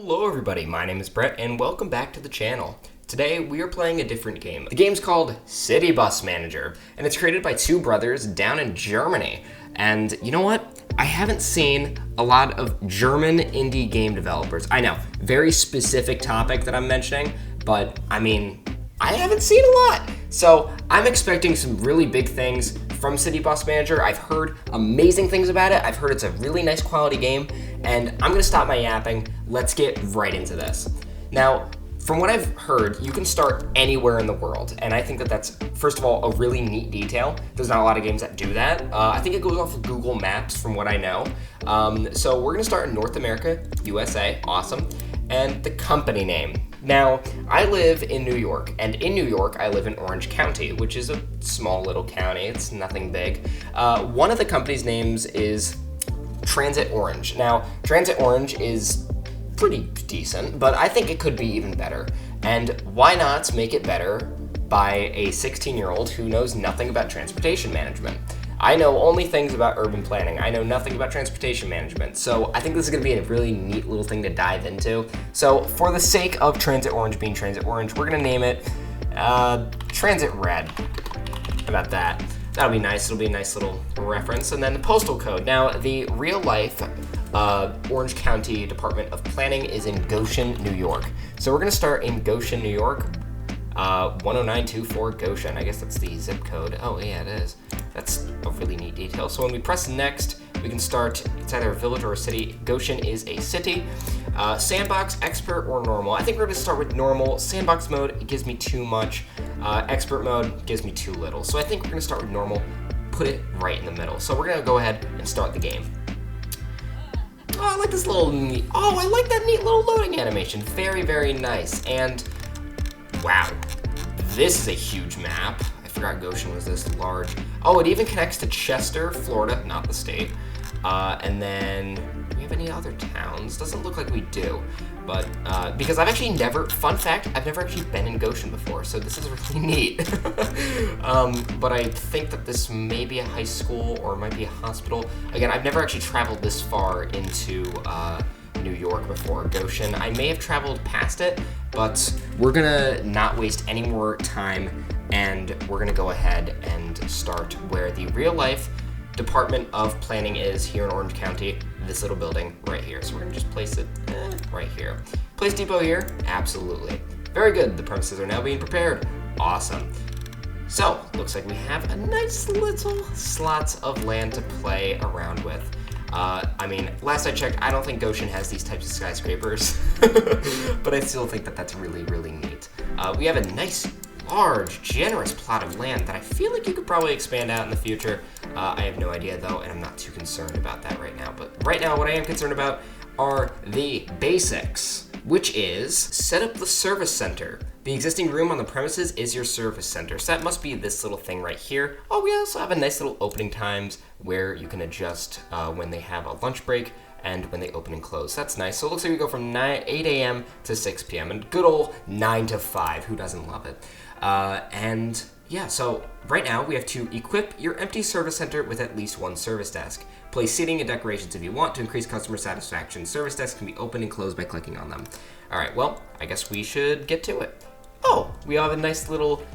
Hello everybody, my name is Brett and welcome back to the channel. Today we are playing a different game. The game's called City Bus Manager and it's created by two brothers down in Germany. And you know what? I haven't seen a lot of German indie game developers. I know, very specific topic that I'm mentioning, but I mean, I haven't seen a lot. So I'm expecting some really big things from City Bus Manager. I've heard amazing things about it. I've heard it's a really nice quality game, and I'm gonna stop my yapping. Let's get right into this. Now, from what I've heard, you can start anywhere in the world, and I think that that's, first of all, a really neat detail. There's not a lot of games that do that. I think it goes off of Google Maps from what I know. So we're gonna start in North America, USA, awesome, and the company name. Now, I live in New York, and in New York, I live in Orange County, which is a small little county. It's nothing big. One of the company's names is Transit Orange. Now, Transit Orange is pretty decent, but I think it could be even better. And why not make it better by a 16-year-old who knows nothing about transportation management? I know only things about urban planning. I know nothing about transportation management. So I think this is gonna be a really neat little thing to dive into. So for the sake of Transit Orange being Transit Orange, we're gonna name it Transit Red. How about that? That'll be nice. It'll be a nice little reference. And then the postal code. Now, the real life Orange County Department of Planning is in Goshen, New York. So we're gonna start in Goshen, New York. 10924 Goshen. I guess that's the zip code. Oh yeah, it is. That's a really neat detail. So when we press next, we can start, it's either a village or a city. Goshen is a city. Sandbox, expert, or normal. I think we're gonna start with normal. Sandbox mode, it gives me too much. Expert mode gives me too little. So I think we're gonna start with normal, put it right in the middle. So we're gonna go ahead and start the game. Oh, I like this little neat, oh, I like that neat little loading animation. Very, very nice. And wow, this is a huge map. I forgot Goshen was this large. Oh, it even connects to Chester, Florida, not the state. And then, do we have any other towns? Doesn't look like we do. But, because I've actually never, fun fact, I've never actually been in Goshen before, so this is really neat. But I think that this may be a high school or it might be a hospital. Again, I've never actually traveled this far into New York before. Goshen, I may have traveled past it, but we're gonna not waste any more time and we're gonna go ahead and start where the real life Department of Planning is here in Orange County, this little building right here. So we're gonna just place it right here. Place depot here? Absolutely. Very good, the premises are now being prepared. Awesome. So, looks like we have a nice little slots of land to play around with. I mean, last I checked, I don't think Goshen has these types of skyscrapers, but I still think that that's really, really neat. We have a nice, large, generous plot of land that I feel like you could probably expand out in the future. I have no idea though, and I'm not too concerned about that right now. But right now, what I am concerned about are the basics, which is set up the service center. The existing room on the premises is your service center. So that must be this little thing right here. Oh, we also have a nice little opening times where you can adjust when they have a lunch break and when they open and close. That's nice. So it looks like we go from 8 a.m. to 6 p.m. and good old 9 to 5. Who doesn't love it? And yeah, so right now we have to equip your empty service center with at least one service desk. Place seating and decorations if you want to increase customer satisfaction. Service desks can be opened and closed by clicking on them. All right, well, I guess we should get to it. Oh, we have a nice little,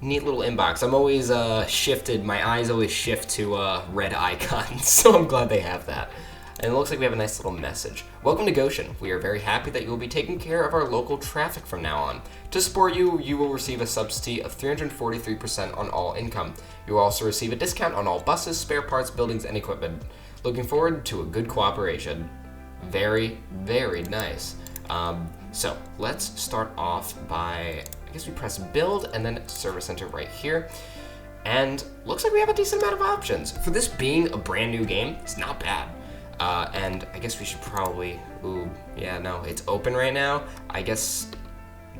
neat little inbox. I'm always shifted, my eyes always shift to red icons, so I'm glad they have that. And it looks like we have a nice little message. Welcome to Goshen. We are very happy that you will be taking care of our local traffic from now on. To support you, you will receive a subsidy of 343% on all income. You will also receive a discount on all buses, spare parts, buildings, and equipment. Looking forward to a good cooperation. Very, very nice. So let's start off by, I guess we press build and then service center right here. And looks like we have a decent amount of options. For this being a brand new game, it's not bad. And I guess we should probably, ooh, yeah, no, it's open right now. I guess,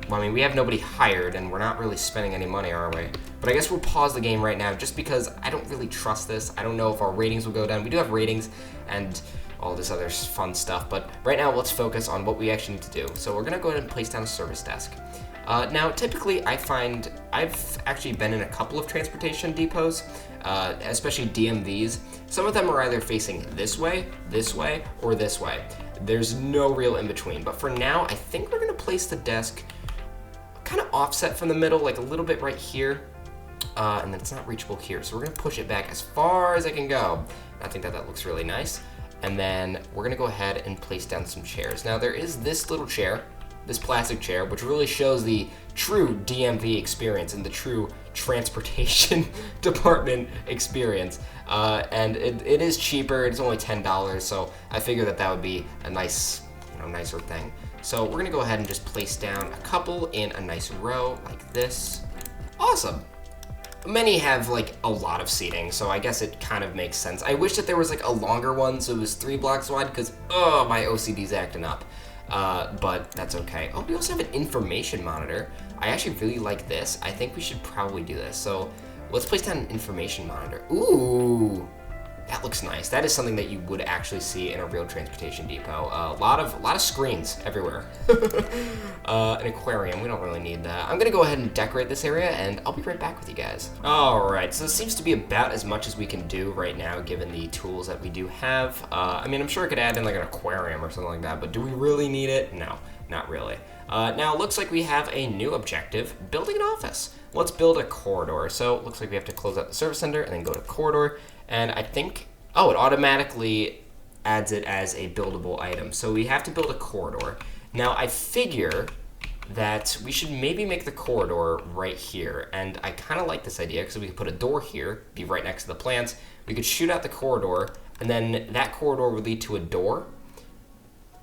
well, I mean, we have nobody hired and we're not really spending any money, are we? But I guess we'll pause the game right now just because I don't really trust this. I don't know if our ratings will go down. We do have ratings and all this other fun stuff, but right now let's focus on what we actually need to do. So we're gonna go ahead and place down a service desk. Now, typically I find, I've actually been in a couple of transportation depots, especially DMVs. Some of them are either facing this way, or this way. There's no real in between. But for now, I think we're gonna place the desk kind of offset from the middle, like a little bit right here. And then it's not reachable here. So we're gonna push it back as far as I can go. I think that looks really nice. And then we're gonna go ahead and place down some chairs. Now there is this little chair, this plastic chair, which really shows the true DMV experience and the true transportation department experience. And it is cheaper, it's only $10, so I figured that would be a nice, nicer thing. So we're gonna go ahead and just place down a couple in a nice row like this. Awesome. Many have like a lot of seating, so I guess it kind of makes sense. I wish that there was like a longer one, so it was 3 blocks wide, because my OCD's acting up. But that's okay. Oh, we also have an information monitor. I actually really like this. I think we should probably do this. So let's place down an information monitor. Ooh, that looks nice. That is something that you would actually see in a real transportation depot. A lot of screens everywhere. An aquarium, we don't really need that. I'm gonna go ahead and decorate this area, and I'll be right back with you guys. All right, so this seems to be about as much as we can do right now, given the tools that we do have. I mean, I'm sure I could add in like an aquarium or something like that, but do we really need it? No, not really. Now it looks like we have a new objective, building an office. Let's build a corridor. So it looks like we have to close out the service center and then go to corridor. And I think, it automatically adds it as a buildable item. So we have to build a corridor. Now I figure that we should maybe make the corridor right here. And I kind of like this idea because we could put a door here, be right next to the plants. We could shoot out the corridor, and then that corridor would lead to a door.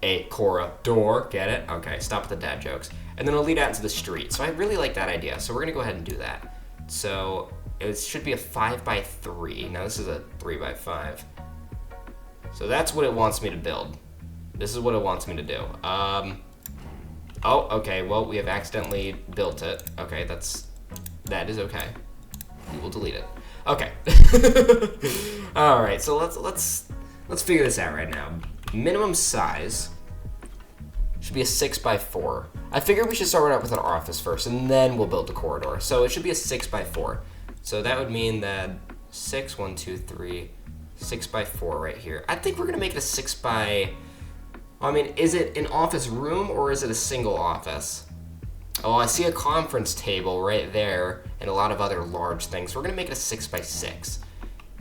A corridor, get it? Okay, stop with the dad jokes. And then it'll lead out into the street. So I really like that idea. So we're gonna go ahead and do that. So it should be a 5x3. Now this is a 3x5. So that's what it wants me to build. This is what it wants me to do. Oh, okay, well, we have accidentally built it. Okay, that is okay. We will delete it. Okay. All right, so let's figure this out right now. Minimum size should be a 6x4. I figured we should start out with an office first, and then we'll build the corridor. So it should be a 6x4. So that would mean that 6, 1, 2, 3, 6x4 right here. I think we're gonna make it a 6x. I mean, is it an office room or is it a single office? Oh, I see a conference table right there and a lot of other large things. We're gonna make it a 6x6.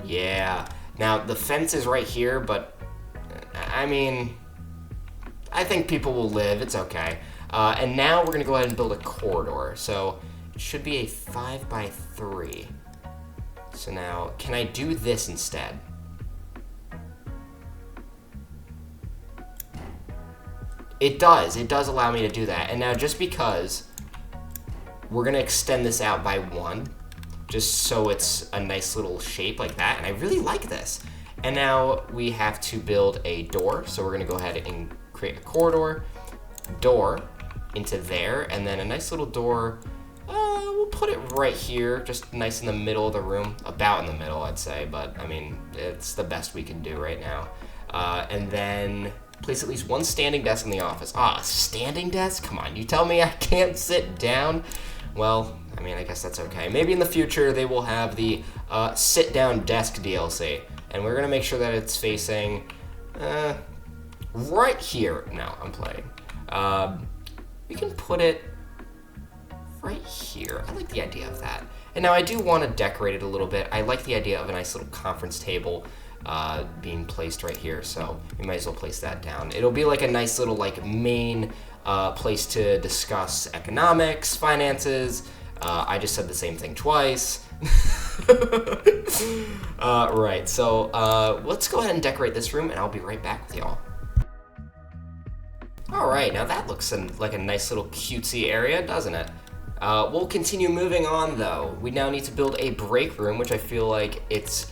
Yeah. Now the fence is right here, but I mean, I think people will live. It's okay. And now we're gonna go ahead and build a corridor. So it should be a 5x3. So now, can I do this instead? It does allow me to do that. And now just because we're gonna extend this out by 1, just so it's a nice little shape like that. And I really like this. And now we have to build a door. So we're gonna go ahead and create a corridor, door into there, and then a nice little door. We'll put it right here, just nice in the middle of the room, about in the middle, I'd say, but I mean, it's the best we can do right now. And then place at least one standing desk in the office. A standing desk? Come on, you tell me I can't sit down? Well, I mean, I guess that's okay. Maybe in the future they will have the sit-down desk DLC, and we're gonna make sure that it's facing right here. No, I'm playing. We can put it right here. I like the idea of that. And now I do want to decorate it a little bit. I like the idea of a nice little conference table being placed right here, so we might as well place that down. It'll be like a nice little like main place to discuss economics, finances. I just said the same thing twice. Right, so let's go ahead and decorate this room, and I'll be right back with y'all. All right, now that looks like a nice little cutesy area, doesn't it? We'll continue moving on, though. We now need to build a break room, which I feel like it's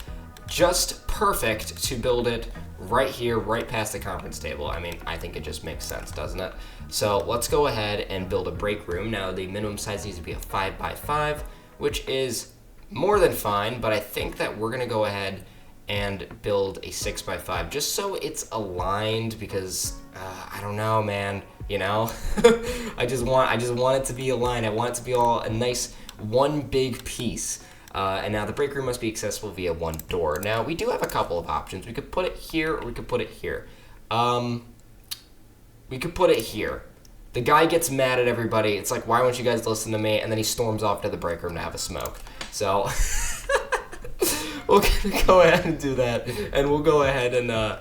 just perfect to build it right here, right past the conference table. I mean, I think it just makes sense, doesn't it? So let's go ahead and build a break room. Now, the minimum size needs to be a 5x5, which is more than fine, but I think that we're gonna go ahead and build a 6x5 just so it's aligned, because I don't know, man, you know? I just want it to be aligned. I want it to be all a nice one big piece. And now the break room must be accessible via one door. Now we do have a couple of options. We could put it here or we could put it here. We could put it here. The guy gets mad at everybody. It's like, why won't you guys listen to me? And then he storms off to the break room to have a smoke. So we'll go ahead and do that. And we'll go ahead and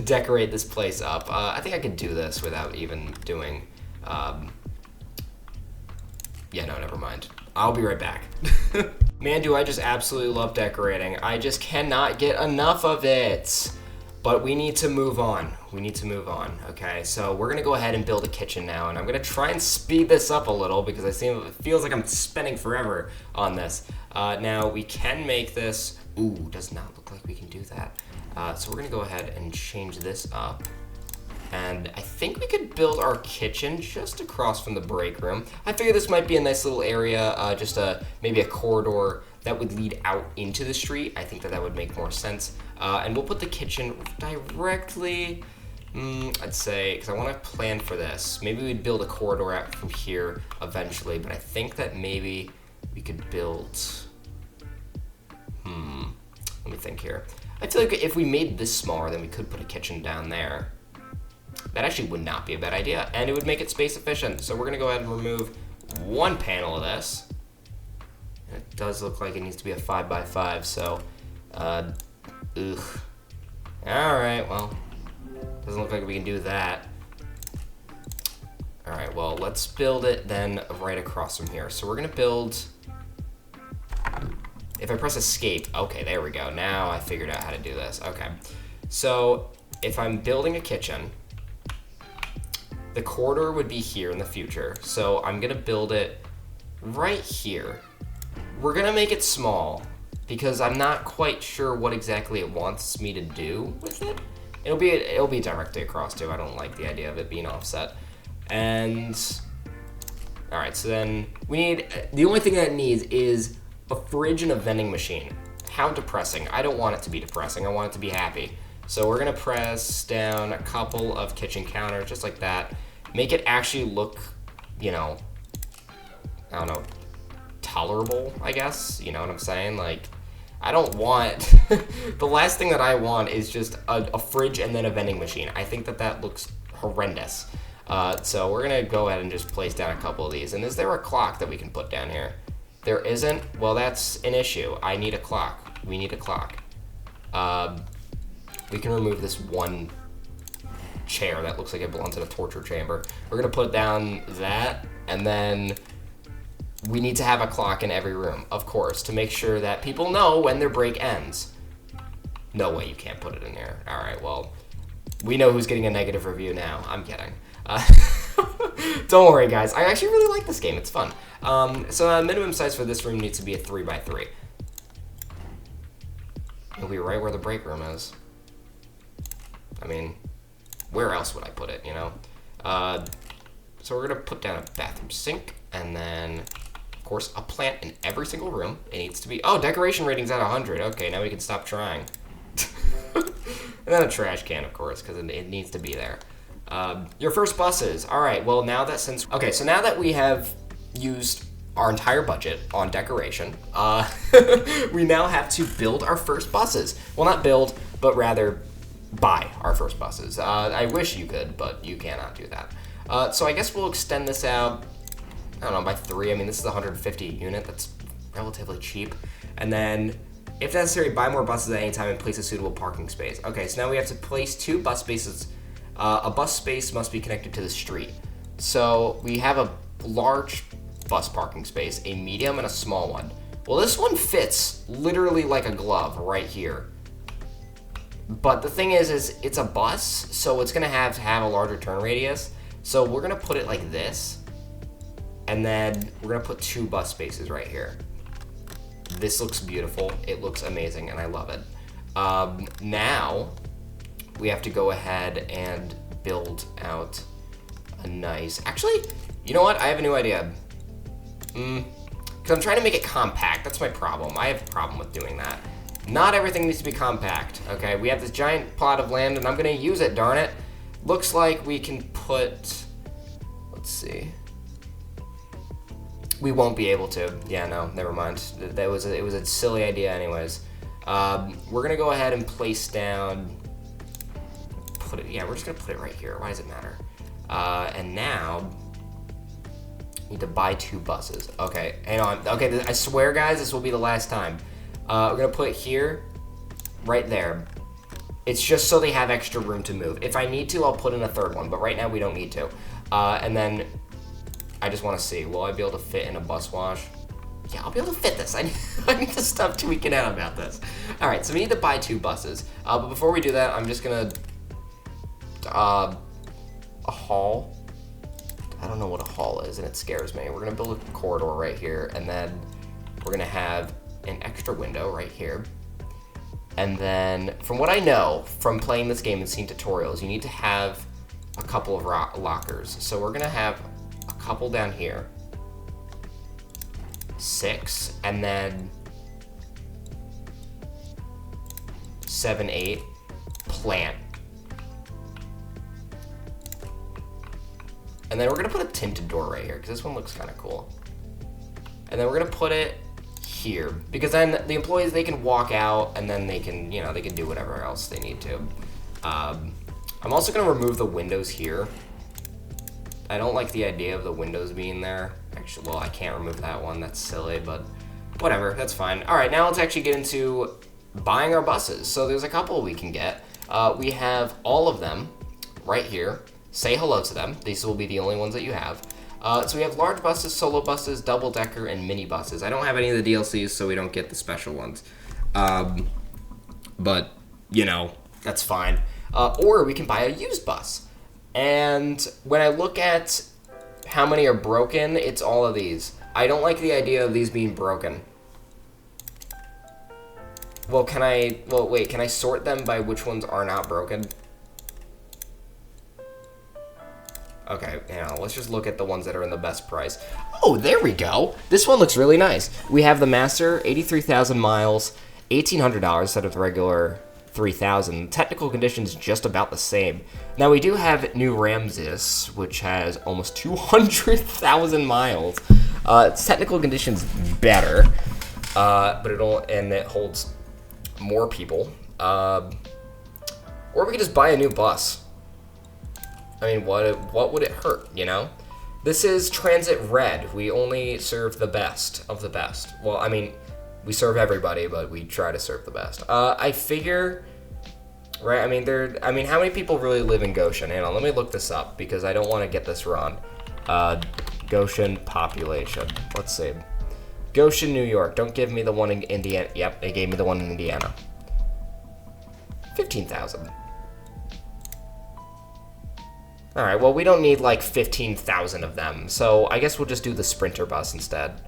decorate this place up. I think I could do this without even doing... yeah, no, never mind. I'll be right back. Man, do I just absolutely love decorating. I just cannot get enough of it. But we need to move on. We need to move on, okay? So we're gonna go ahead and build a kitchen now, and I'm gonna try and speed this up a little because it feels like I'm spending forever on this. Now, we can make this, ooh, does not look like we can do that. So we're gonna go ahead and change this up. And I think we could build our kitchen just across from the break room. I figure this might be a nice little area, just maybe a corridor that would lead out into the street. I think that would make more sense. And we'll put the kitchen directly, I'd say, because I want to plan for this. Maybe we'd build a corridor out from here eventually, but I think that maybe we could build, let me think here. I feel like if we made this smaller, then we could put a kitchen down there. That actually would not be a bad idea, and it would make it space efficient. So we're gonna go ahead and remove one panel of this. And it does look like it needs to be a 5x5, so, ugh. All right, well, doesn't look like we can do that. All right, well, let's build it then right across from here. So we're gonna build, if I press escape, okay, there we go. Now I figured out how to do this, okay. So if I'm building a kitchen, the corridor would be here in the future. So I'm gonna build it right here. We're gonna make it small because I'm not quite sure what exactly it wants me to do with it. It'll be directly across too. I don't like the idea of it being offset. And all right, so then we need, the only thing that it needs is a fridge and a vending machine. How depressing. I don't want it to be depressing. I want it to be happy. So we're gonna press down a couple of kitchen counters just like that. Make it actually look, you know, I don't know, tolerable, I guess. You know what I'm saying? Like, I don't want, the last thing that I want is just a fridge and then a vending machine. I think that looks horrendous. So we're gonna go ahead and just place down a couple of these. And is there a clock that we can put down here? There isn't? Well, that's an issue. I need a clock. We need a clock. We can remove this one chair that looks like it belongs in a torture chamber. We're gonna put down that, and then we need to have a clock in every room, of course, to make sure that people know when their break ends. No way you can't put it in there. All right, well, we know who's getting a negative review now. I'm kidding. Don't worry, guys. I actually really like this game. It's fun. So the minimum size for this room needs to be a 3x3. It'll be right where the break room is. I mean, where else would I put it, you know? So we're gonna put down a bathroom sink, and then, of course, a plant in every single room. It needs to be, oh, decoration rating's at 100. Okay, now we can stop trying. And then a trash can, of course, because it needs to be there. Your first buses. All right, well, now that we have used our entire budget on decoration, we now have to build our first buses. Well, not build, but rather buy our first buses. I wish you could, but you cannot do that. So I guess we'll extend this out, I don't know, by 3. I mean, this is a 150 unit. That's relatively cheap. And then, if necessary, buy more buses at any time and place a suitable parking space. Okay, so now we have to place 2 bus spaces. A bus space must be connected to the street. So we have a large bus parking space, a medium, and a small one. Well, this one fits literally like a glove right here. But the thing is it's a bus, so it's gonna have to have a larger turn radius. So we're gonna put it like this, and then we're gonna put 2 bus spaces right here. This looks beautiful. It looks amazing, and I love it. Now we have to go ahead and build out a nice, actually, you know what? I have a new idea. Because I'm trying to make it compact. That's my problem. I have a problem with doing that. Not everything needs to be compact, okay? We have this giant plot of land, and I'm gonna use it, darn it. Looks like we can put, let's see. We won't be able to. Yeah, no, never mind. It was a silly idea anyways. We're gonna go ahead and place down, we're just gonna put it right here. Why does it matter? And now, need to buy 2 buses. Okay, hang on. Okay, I swear, guys, this will be the last time. We're gonna put here, right there. It's just so they have extra room to move. If I need to, I'll put in a 3rd one, but right now we don't need to. And then I just want to see, will I be able to fit in a bus wash? Yeah, I'll be able to fit this. I need to stop tweaking out about this. All right, so we need to buy 2 buses. But before we do that, I'm just gonna a hall. I don't know what a hall is, and it scares me. We're gonna build a corridor right here, and then we're gonna have an extra window right here. And then, from what I know from playing this game and seeing tutorials, you need to have a couple of lockers. So we're gonna have a couple down here, 6, and then 7, 8, plant. And then we're gonna put a tinted door right here, because this one looks kind of cool. And then we're gonna put it here, because then the employees, they can walk out, and then they can, you know, they can do whatever else they need to. I'm also gonna remove the windows here. I don't like the idea of the windows being there. Actually, well, I can't remove that one, that's silly, but whatever, that's fine. All right, now let's actually get into buying our buses. So there's a couple we can get. We have all of them right here. Say hello to them. These will be the only ones that you have. So we have large buses, solo buses, double-decker, and mini buses. I don't have any of the DLCs, so we don't get the special ones. But, you know, that's fine. Or we can buy a used bus. And when I look at how many are broken, it's all of these. I don't like the idea of these being broken. Well, wait, can I sort them by which ones are not broken? Okay, now let's just look at the ones that are in the best price. Oh, there we go. This one looks really nice. We have the Master, 83,000 miles, $1,800 instead of the regular 3,000. Technical conditions just about the same. Now we do have New Ramses, which has almost 200,000 miles. Its technical conditions better, but it holds more people. Or we could just buy a new bus. I mean, what would it hurt, you know? This is Transit Red. We only serve the best of the best. Well, I mean, we serve everybody, but we try to serve the best. I figure, right? I mean, how many people really live in Goshen? Hang on, let me look this up because I don't want to get this wrong. Goshen population. Let's see. Goshen, New York. Don't give me the one in Indiana. Yep, they gave me the one in Indiana. 15,000. All right, well, we don't need like 15,000 of them, so I guess we'll just do the Sprinter bus instead.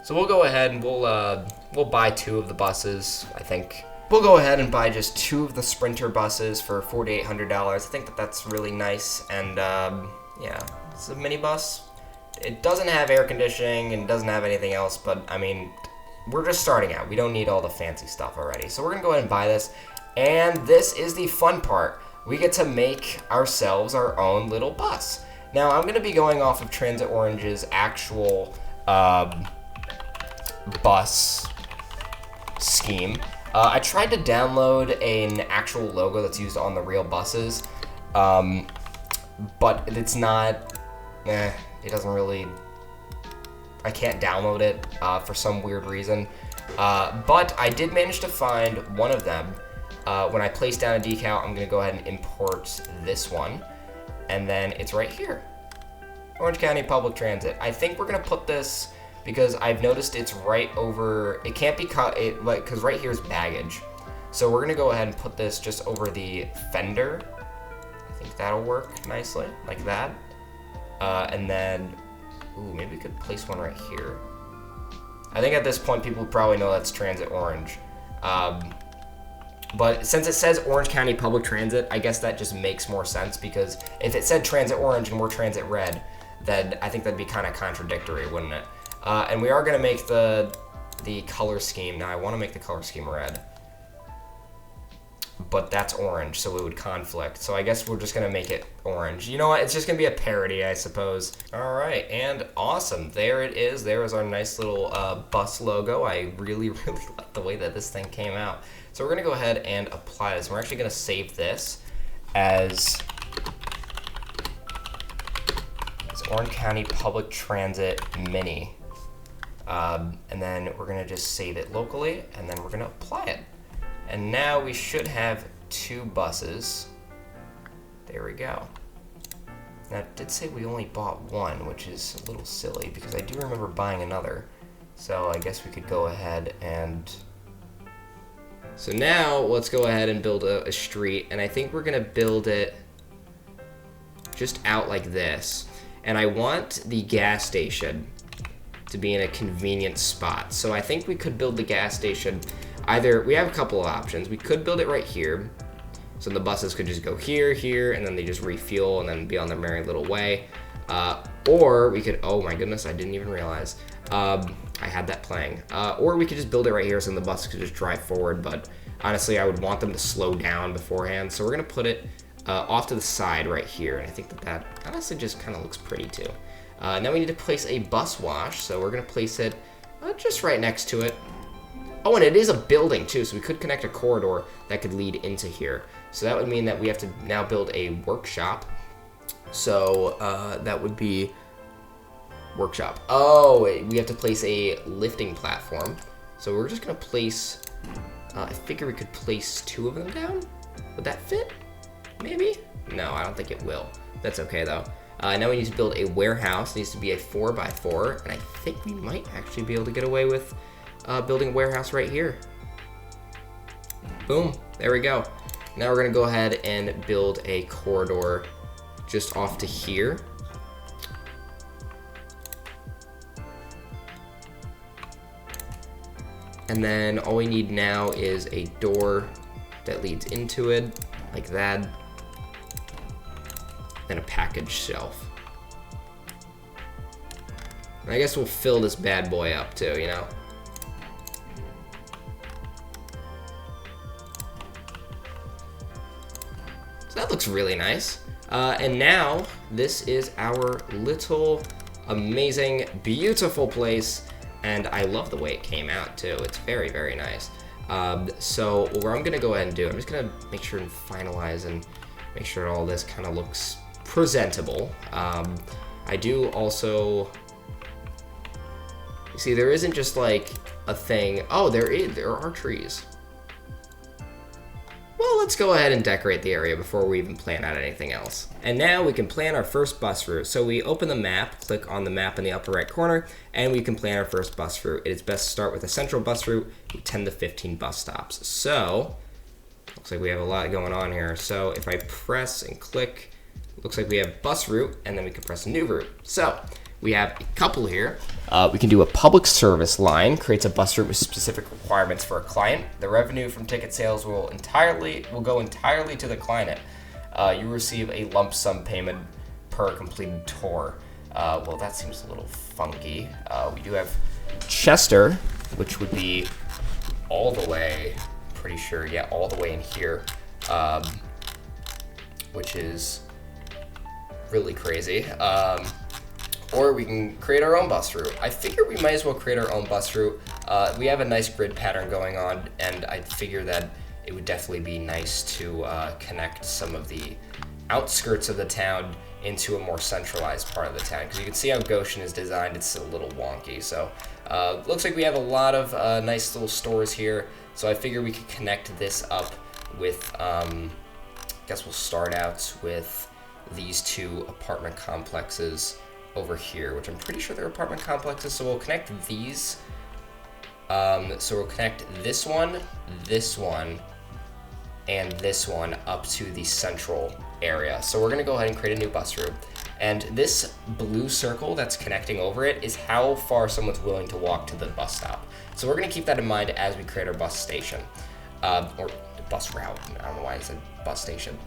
So we'll go ahead and we'll buy 2 of the buses, I think. We'll go ahead and buy just 2 of the Sprinter buses for $4,800. I think that's really nice, and yeah, it's a minibus. It doesn't have air conditioning and doesn't have anything else, but I mean, we're just starting out. We don't need all the fancy stuff already. So we're gonna go ahead and buy this. And this is the fun part. We get to make ourselves our own little bus. Now, I'm going to be going off of Transit Orange's actual bus scheme. I tried to download an actual logo that's used on the real buses, but it's not, it doesn't really, I can't download it for some weird reason. But I did manage to find one of them. When I place down a decal, I'm gonna go ahead and import this one, and then it's right here. Orange County Public Transit. I think we're gonna put this because I've noticed it's right over, it can't be cut, because right here is baggage. So we're gonna go ahead and put this just over the fender. I think that'll work nicely, like that. And then, ooh, maybe we could place one right here. I think at this point people probably know that's Transit Orange. But since it says Orange County Public Transit, I guess that just makes more sense, because if it said Transit Orange and we're Transit Red, then I think that'd be kind of contradictory, wouldn't it? And we are going to make the color scheme. Now, I want to make the color scheme red. but that's orange, so it would conflict. So I guess we're just gonna make it orange. You know what? It's just gonna be a parody, I suppose. All right, and awesome. There it is. There is our nice little bus logo. I really, really like the way that this thing came out. So we're gonna go ahead and apply this. We're actually gonna save this as Orange County Public Transit Mini. And then we're gonna just save it locally, and then we're gonna apply it. And now we should have 2 buses. There we go. Now it did say we only bought 1, which is a little silly because I do remember buying another. So I guess we could go ahead and... So now let's go ahead and build a street, and I think we're gonna build it just out like this. And I want the gas station to be in a convenient spot. So I think we could build the gas station either, we have a couple of options. We could build it right here. So the buses could just go here, here, and then they just refuel and then be on their merry little way. Or we could, oh my goodness, I didn't even realize. I had that playing. Or we could just build it right here so the buses could just drive forward. But honestly, I would want them to slow down beforehand. So we're gonna put it off to the side right here. And I think that honestly just kind of looks pretty too. Now we need to place a bus wash. So we're gonna place it just right next to it. Oh, and it is a building too, so we could connect a corridor that could lead into here. So that would mean that we have to now build a workshop. So that would be workshop. Oh, we have to place a lifting platform. So we're just gonna place, I figure we could place 2 of them down. Would that fit? Maybe? No, I don't think it will. That's okay though. Now we need to build a warehouse. It needs to be a 4x4, and I think we might actually be able to get away with building a warehouse right here. Boom, there we go. Now we're gonna go ahead and build a corridor just off to here. And then all we need now is a door that leads into it, like that. Then a package shelf. And I guess we'll fill this bad boy up too, you know? That looks really nice. And now this is our little amazing, beautiful place. And I love the way it came out too. It's very, very nice. So what I'm gonna go ahead and do, I'm just gonna make sure and finalize and make sure all this kind of looks presentable. I do also, you see, there isn't just like a thing. Oh, there are trees. Well, let's go ahead and decorate the area before we even plan out anything else. And now we can plan our first bus route. So we open the map, click on the map in the upper right corner, and we can plan our first bus route. It is best to start with a central bus route with 10 to 15 bus stops. So, looks like we have a lot going on here. So if I press and click, looks like we have bus route, and then we can press a new route. So, we have a couple here. We can do a public service line, creates a bus route with specific requirements for a client. The revenue from ticket sales will go entirely to the client. You receive a lump sum payment per completed tour. Well, that seems a little funky. We do have Chester, which would be all the way, pretty sure, yeah, all the way in here, which is really crazy. Or we can create our own bus route. I figure we might as well create our own bus route. We have a nice grid pattern going on, and I figure that it would definitely be nice to connect some of the outskirts of the town into a more centralized part of the town. Because you can see how Goshen is designed, it's a little wonky. So looks like we have a lot of nice little stores here. So I figure we could connect this up with, I guess we'll start out with these 2 apartment complexes over here, which I'm pretty sure they're apartment complexes. So we'll connect these. So we'll connect this one, and this one up to the central area. So we're gonna go ahead and create a new bus route. And this blue circle that's connecting over it is how far someone's willing to walk to the bus stop. So we're gonna keep that in mind as we create our bus station, or bus route. I don't know why I said bus station.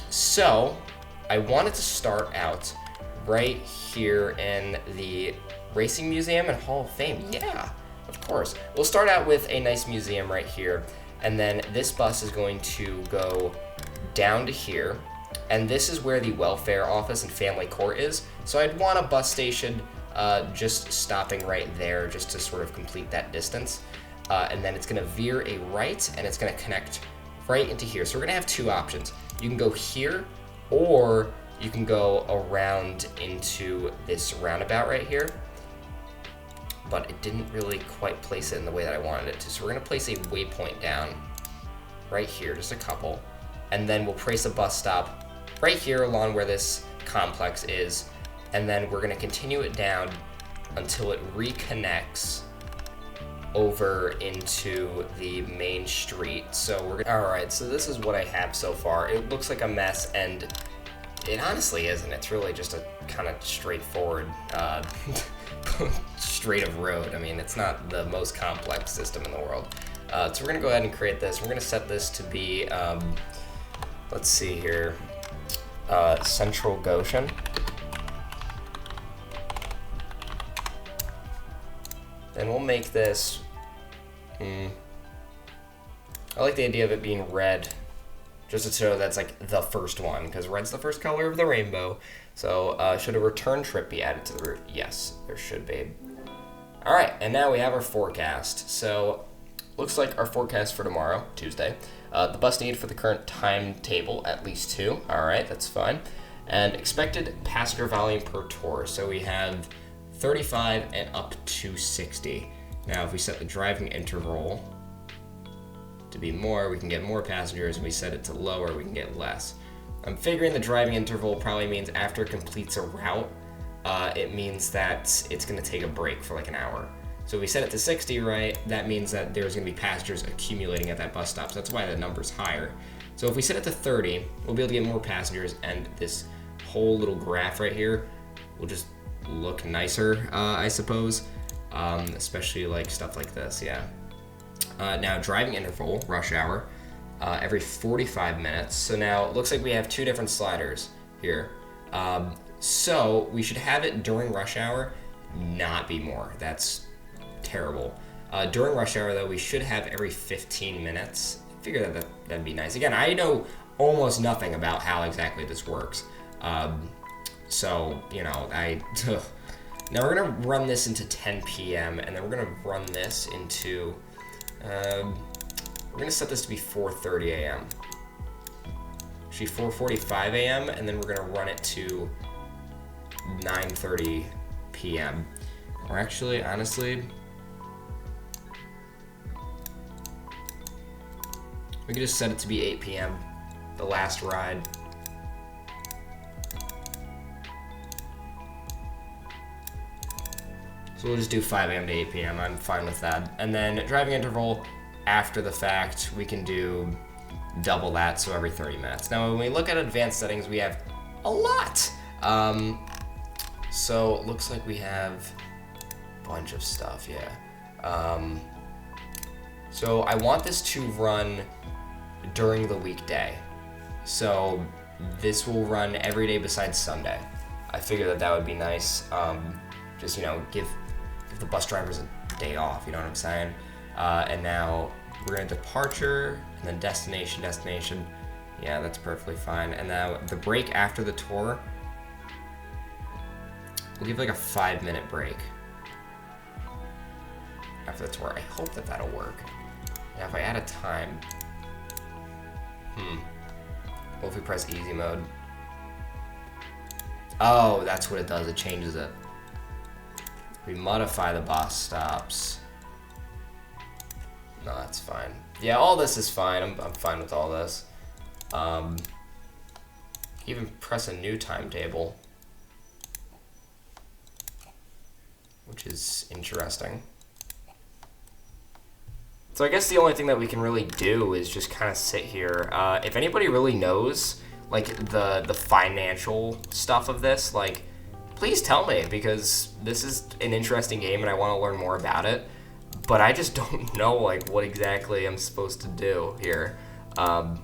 So I wanted to start out right here in the Racing Museum and Hall of Fame. Yeah, of course. We'll start out with a nice museum right here. And then this bus is going to go down to here. And this is where the welfare office and family court is. So I'd want a bus station just stopping right there just to sort of complete that distance. And then it's gonna veer a right and it's gonna connect right into here. So we're gonna have two options. You can go here, or you can go around into this roundabout right here. But it didn't really quite place it in the way that I wanted it to. So we're gonna place a waypoint down right here, just a couple. And then we'll place a bus stop right here along where this complex is. And then we're gonna continue it down until it reconnects over into the main street. So we're gonna, all right, so this is what I have so far. It looks like a mess, and it honestly isn't. It's really just a kind of straightforward, straight of road. I mean, it's not the most complex system in the world. So we're gonna go ahead and create this. We're gonna set this to be, let's see here, Central Goshen. And we'll make this, I like the idea of it being red, just to show that's like the first one, because red's the first color of the rainbow. So should a return trip be added to the route? Yes, there should be. All right, and now we have our forecast. So looks like our forecast for tomorrow, Tuesday. The bus need for the current timetable, at least 2. All right, that's fine. And expected passenger volume per tour. So we have 35 and up to 60. Now, if we set the driving interval to be more, we can get more passengers. If we set it to lower, we can get less. I'm figuring the driving interval probably means after it completes a route, it means that it's gonna take a break for like an hour. So if we set it to 60, right, that means that there's gonna be passengers accumulating at that bus stop. So that's why the number's higher. So if we set it to 30, we'll be able to get more passengers, and this whole little graph right here will just look nicer, I suppose, especially like stuff like this, yeah. Now driving interval, rush hour, every 45 minutes. So now it looks like we have 2 different sliders here. So we should have it during rush hour, not be more. That's terrible. During rush hour though, we should have every 15 minutes. I figure that'd be nice. Again, I know almost nothing about how exactly this works. So, you know, now we're gonna run this into 10 p.m. and then we're gonna run this into, we're gonna set this to be 4:30 a.m. Actually 4:45 a.m. and then we're gonna run it to 9:30 p.m. Or actually, honestly, we could just set it to be 8 p.m. the last ride. So we'll just do 5 a.m. to 8 p.m. I'm fine with that. And then driving interval after the fact, we can do double that, so every 30 minutes. Now, when we look at advanced settings, we have a lot. So it looks like we have a bunch of stuff, yeah. So I want this to run during the weekday. So this will run every day besides Sunday. I figured that would be nice. Just, you know, give the bus drivers a day off, you know what I'm saying? And now we're gonna departure and then destination. Yeah, that's perfectly fine. And now the break after the tour, we'll give like a 5-minute break after the tour. I hope that'll work. Now if I add a time, what if we press easy mode? Oh, that's what it does, it changes it. We modify the bus stops. No, that's fine. Yeah, all this is fine. I'm fine with all this. Even press a new timetable, which is interesting. So I guess the only thing that we can really do is just kind of sit here. If anybody really knows, like, the financial stuff of this, like, please tell me, because this is an interesting game and I want to learn more about it. But I just don't know, like, what exactly I'm supposed to do here. Oh,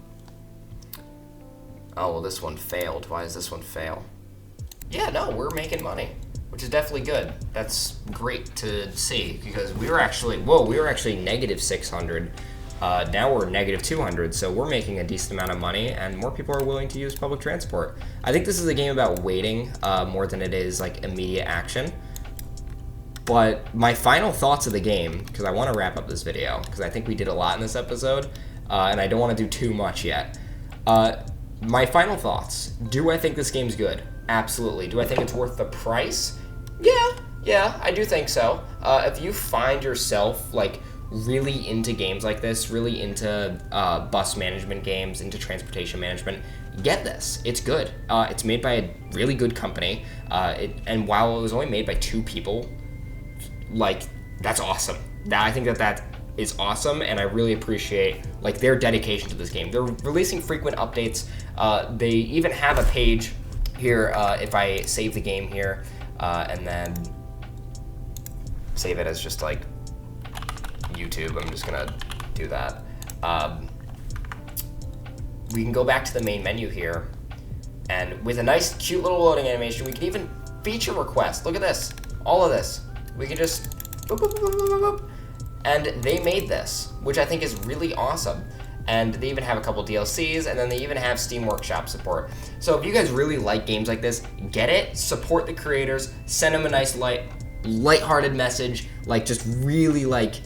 well, this one failed. Why does this one fail? Yeah, no, we're making money, which is definitely good. That's great to see, because we were actually, whoa, we were actually negative 600 Now we're negative 200, so we're making a decent amount of money, and more people are willing to use public transport. I think this is a game about waiting more than it is like immediate action. But my final thoughts of the game, because I want to wrap up this video, because I think we did a lot in this episode, and I don't want to do too much yet. My final thoughts. Do I think this game's good? Absolutely. Do I think it's worth the price? Yeah, I do think so. If you find yourself like really into games like this, really into bus management games, into transportation management, get this. It's good. It's made by a really good company, and while it was only made by 2 people, like, that's awesome. I think that is awesome, and I really appreciate like their dedication to this game. They're releasing frequent updates. They even have a page here. If I save the game here and then save it as just like YouTube, I'm just gonna do that. We can go back to the main menu here, and with a nice cute little loading animation, we can even feature request. Look at this, all of this. We can just boop, boop, boop, boop, boop, boop. And they made this, which I think is really awesome. And they even have a couple DLCs, and then they even have Steam Workshop support. So if you guys really like games like this, get it, support the creators, send them a nice lighthearted message, like just really like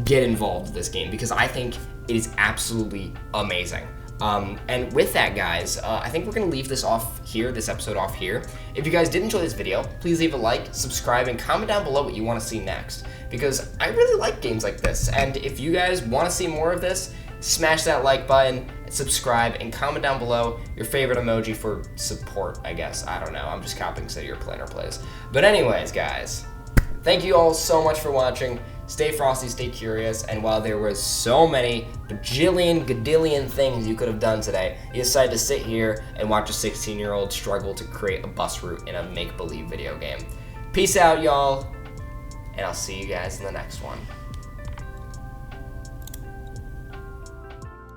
get involved with this game, because I think it is absolutely amazing. And with that, guys, I think we're going to leave this episode off here. If you guys did enjoy this video, please leave a like, subscribe, and comment down below what you want to see next, because I really like games like this. And if you guys want to see more of this, smash that like button, subscribe, and comment down below your favorite emoji for support, I guess. I don't know. I'm just copying City Your Planner Plays. But anyways, guys, thank you all so much for watching. Stay frosty, stay curious, and while there was so many gadillion things you could have done today, you decided to sit here and watch a 16-year-old struggle to create a bus route in a make-believe video game. Peace out, y'all, and I'll see you guys in the next one.